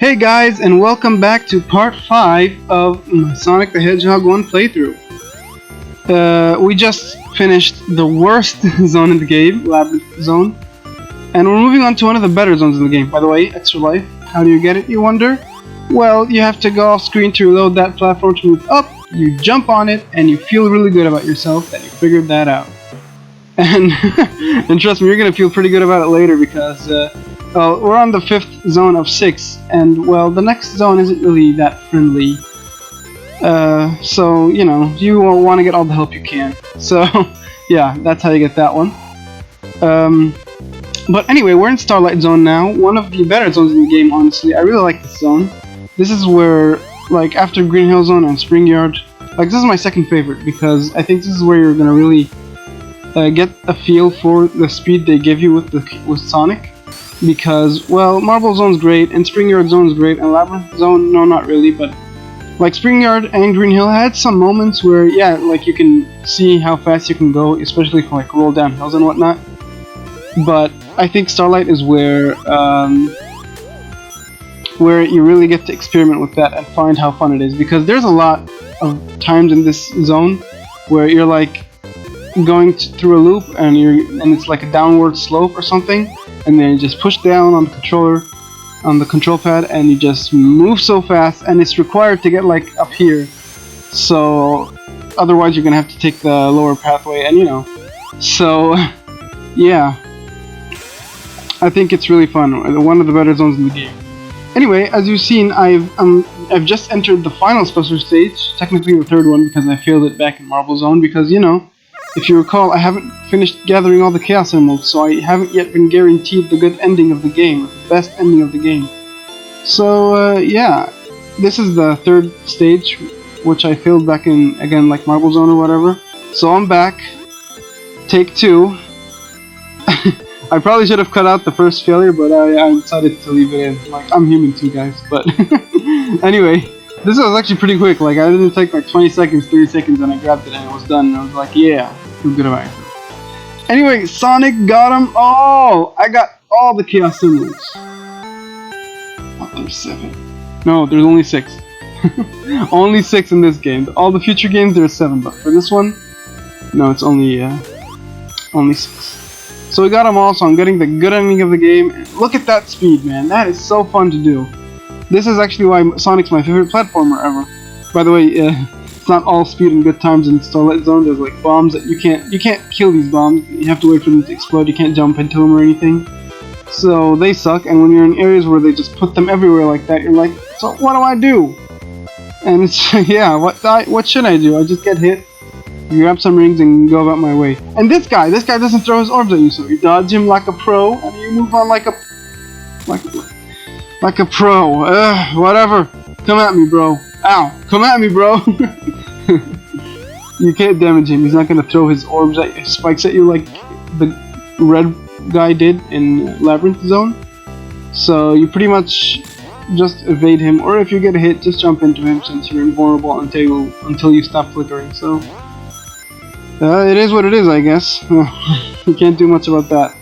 Hey guys, and welcome back to part 5 of my Sonic the Hedgehog 1 playthrough. We just finished the worst zone in the game, Labyrinth Zone, and we're moving on to one of the better zones in the game. By the way, extra life. How do you get it, you wonder? Well, you have to go off screen to reload that platform to move up, you jump on it, and you feel really good about yourself that you figured that out. And, and trust me, you're gonna feel pretty good about it later because well, we're on the 5th zone of 6, and well, the next zone isn't really that friendly. So, you know, you will want to get all the help you can. So, yeah, that's how you get that one. But anyway, we're in Starlight Zone now, one of the better zones in the game, honestly. I really like this zone. This is where, like, after Green Hill Zone and Spring Yard, like, this is my second favorite, because I think this is where you're gonna really get a feel for the speed they give you with Sonic. Because, well, Marble Zone's great, and Spring Yard Zone's great, and Labyrinth Zone, no, not really, but like Spring Yard and Green Hill had some moments where, yeah, like you can see how fast you can go, especially for like roll down hills and whatnot. But I think Starlight is where you really get to experiment with that and find how fun it is, because there's a lot of times in this zone where you're like going through a loop and it's like a downward slope or something. And then you just push down on the controller, on the control pad, and you just move so fast, and it's required to get like up here. So otherwise you're gonna have to take the lower pathway, and you know. So yeah, I think it's really fun. One of the better zones in the game. Anyway, as you've seen, I've just entered the final special stage, technically the third one because I failed it back in Marble Zone because, you know, if you recall, I haven't finished gathering all the Chaos Emeralds, so I haven't yet been guaranteed the good ending of the game, the best ending of the game. So, yeah, this is the third stage, which I failed back in, again, like Marble Zone or whatever. So I'm back. Take 2. I probably should have cut out the first failure, but I decided to leave it in. Like, I'm human too, guys, but anyway. This was actually pretty quick, like I didn't take like 20 seconds, 30 seconds, and I grabbed it and it was done, and I was like, yeah, feel good about it. Anyway, Sonic got them all! I got all the Chaos Emeralds. Oh, there's 7. No, there's only 6. Only 6 in this game. All the future games, there's 7, but for this one, no, it's only 6. So we got them all, so I'm getting the good ending of the game. And look at that speed, man. That is so fun to do. This is actually why Sonic's my favorite platformer ever. By the way, it's not all speed and good times in Starlight Zone. There's like bombs that you can't kill these bombs. You have to wait for them to explode. You can't jump into them or anything. So they suck. And when you're in areas where they just put them everywhere like that, you're like, so what do I do? And it's yeah, what should I do? I just get hit, grab some rings, and go about my way. And this guy doesn't throw his orbs at you, so you dodge him like a pro, and you move on like a pro. Whatever. Come at me, bro. Ow. Come at me, bro. You can't damage him. He's not gonna throw his orbs at you, spikes at you like the red guy did in Labyrinth Zone. So you pretty much just evade him, or if you get hit, just jump into him since you're invulnerable until you stop flickering. So it is what it is, I guess. You can't do much about that.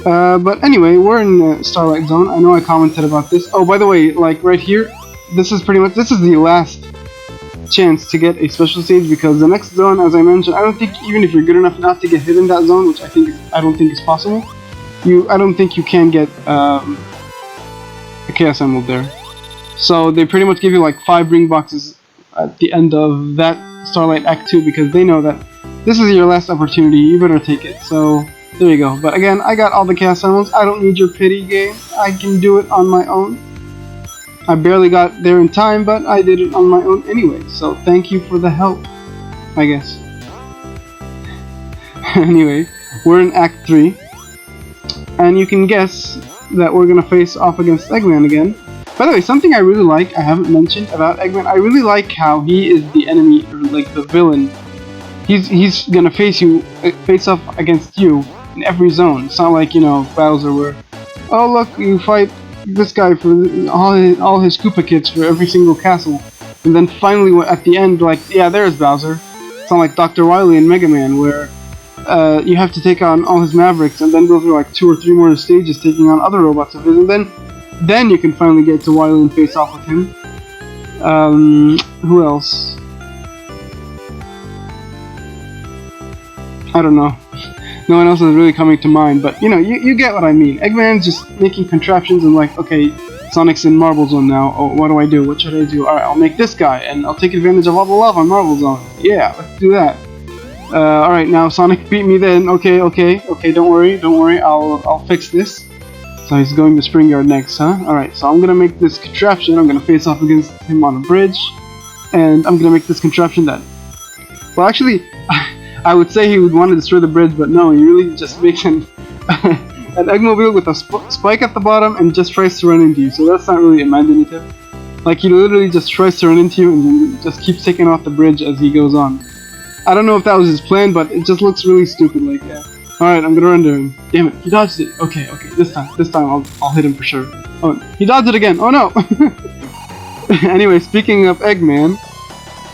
But anyway, we're in Starlight Zone. I know I commented about this. Oh, by the way, like right here, this is the last chance to get a special stage, because the next zone, as I mentioned, I don't think even if you're good enough not to get hit in that zone, which I don't think is possible, I don't think you can get a Chaos Emerald there. So they pretty much give you like 5 ring boxes at the end of that Starlight Act 2, because they know that this is your last opportunity. You better take it. So there you go. But again, I got all the Chaos Emeralds. I don't need your pity, game. I can do it on my own. I barely got there in time, but I did it on my own anyway. So thank you for the help, I guess. Anyway, we're in Act 3. And you can guess that we're going to face off against Eggman again. By the way, something I really like, I haven't mentioned about Eggman. I really like how he is the enemy, or like the villain. He's going to face off against you in every zone. It's not like, you know, Bowser where, oh look, you fight this guy for all his Koopa kits for every single castle, and then finally at the end, like, yeah, there's Bowser. It's not like Dr. Wily in Mega Man where you have to take on all his Mavericks and then go through like 2 or 3 more stages taking on other robots of his, and then then you can finally get to Wily and face off with him. Who else? I don't know. No one else is really coming to mind, but you know, you get what I mean. Eggman's just making contraptions and like, okay, Sonic's in Marble Zone now. Oh, what do I do? What should I do? Alright, I'll make this guy, and I'll take advantage of all the love on Marble Zone. Yeah, let's do that. Alright, now Sonic beat me then. Okay, don't worry, I'll fix this. So he's going to Spring Yard next, huh? Alright, so I'm gonna make this contraption. I'm gonna face off against him on a bridge, and I'm gonna make this contraption that... Well, actually, I would say he would want to destroy the bridge, but no, he really just makes an Eggmobile with a spike at the bottom and just tries to run into you, so that's not really imaginative. Like, he literally just tries to run into you and then just keeps taking off the bridge as he goes on. I don't know if that was his plan, but it just looks really stupid, like, yeah. Alright, I'm gonna run to him. Damn it, he dodged it. Okay, this time I'll hit him for sure. Oh, he dodged it again. Oh no! Anyway, speaking of Eggman,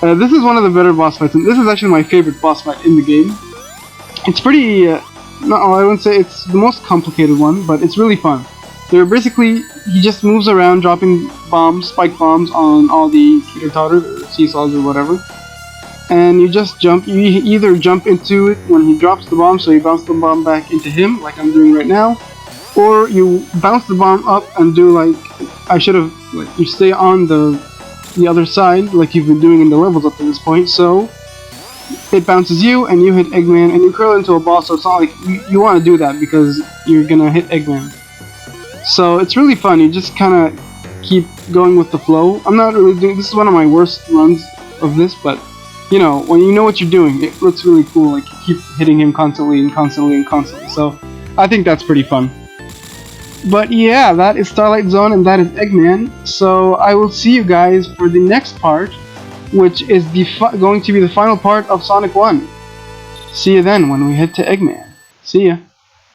this is one of the better boss fights, and this is actually my favorite boss fight in the game. It's pretty, no, I wouldn't say it's the most complicated one, but it's really fun. They're basically, he just moves around dropping bombs, spike bombs on all the teeter-totters, or seesaws, or whatever. And you just jump, you either jump into it when he drops the bomb, so you bounce the bomb back into him, like I'm doing right now, or you bounce the bomb up and do like, you stay on the other side, like you've been doing in the levels up to this point, so it bounces you, and you hit Eggman, and you curl into a ball, so it's not like, you want to do that, because you're gonna hit Eggman. So it's really fun, you just kinda keep going with the flow. I'm not really doing, this is one of my worst runs of this, but you know, when you know what you're doing, it looks really cool, like you keep hitting him constantly and constantly and constantly, so I think that's pretty fun. But yeah, that is Starlight Zone and that is Eggman, so I will see you guys for the next part, which is going to be the final part of Sonic 1. See you then when we head to Eggman. See ya.